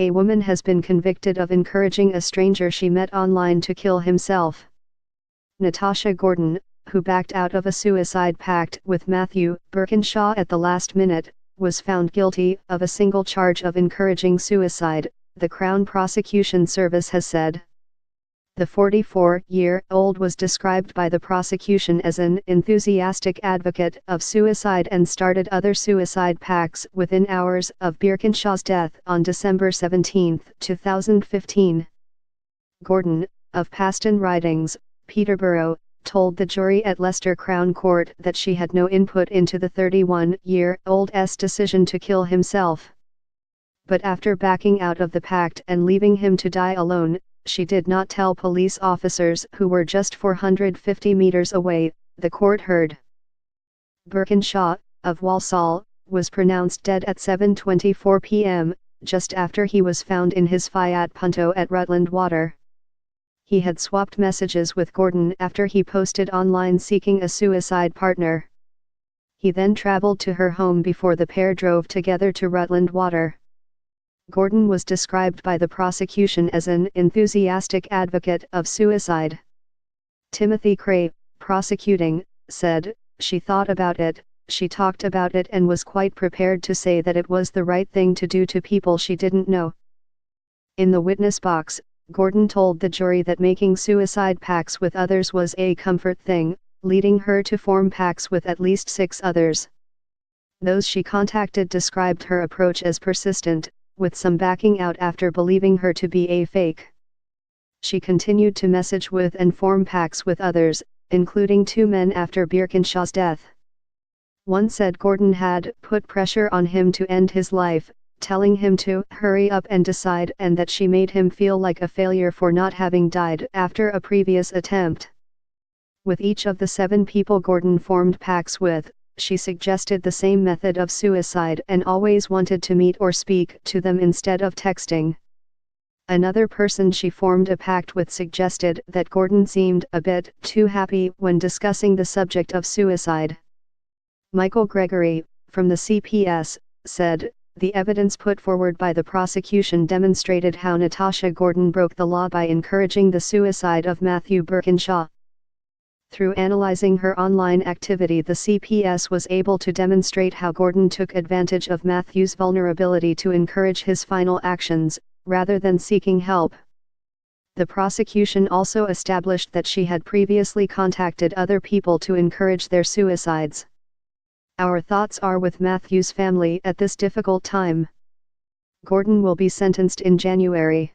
A woman has been convicted of encouraging a stranger she met online to kill himself. Natasha Gordon, who backed out of a suicide pact with Matthew Birkinshaw at the last minute, was found guilty of a single charge of encouraging suicide, the Crown Prosecution Service has said. The 44-year-old was described by the prosecution as an enthusiastic advocate of suicide and started other suicide pacts within hours of Birkinshaw's death on December 17, 2015. Gordon, of Paston Ridings, Peterborough, told the jury at Leicester Crown Court that she had no input into the 31-year-old's decision to kill himself. But after backing out of the pact and leaving him to die alone, she did not tell police officers who were just 450 meters away, the court heard. Birkinshaw, of Walsall, was pronounced dead at 7:24 p.m., just after he was found in his Fiat Punto at Rutland Water. He had swapped messages with Gordon after he posted online seeking a suicide partner. He then traveled to her home before the pair drove together to Rutland Water. Gordon was described by the prosecution as an enthusiastic advocate of suicide. Timothy Cray, prosecuting, said, "She thought about it, she talked about it and was quite prepared to say that it was the right thing to do to people she didn't know." In the witness box, Gordon told the jury that making suicide pacts with others was a comfort thing, leading her to form pacts with at least 6 others. Those she contacted described her approach as persistent, with some backing out after believing her to be a fake. She continued to message with and form pacts with others, including 2 men after Birkinshaw's death. One said Gordon had put pressure on him to end his life, telling him to hurry up and decide, and that she made him feel like a failure for not having died after a previous attempt. With each of the 7 people Gordon formed pacts with, she suggested the same method of suicide and always wanted to meet or speak to them instead of texting. Another person she formed a pact with suggested that Gordon seemed a bit too happy when discussing the subject of suicide. Michael Gregory, from the CPS, said, "The evidence put forward by the prosecution demonstrated how Natasha Gordon broke the law by encouraging the suicide of Matthew Birkinshaw. Through analyzing her online activity, the CPS was able to demonstrate how Gordon took advantage of Matthew's vulnerability to encourage his final actions, rather than seeking help." The prosecution also established that she had previously contacted other people to encourage their suicides. "Our thoughts are with Matthew's family at this difficult time. Gordon will be sentenced in January."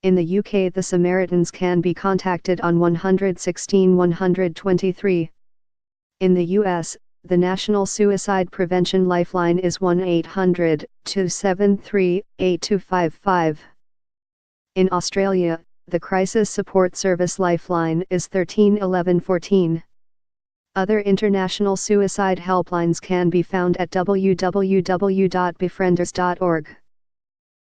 In the UK, the Samaritans can be contacted on 116 123. In the US, the National Suicide Prevention Lifeline is 1-800-273-8255. In Australia, the Crisis Support Service Lifeline is 13 11 14. Other international suicide helplines can be found at www.befrienders.org.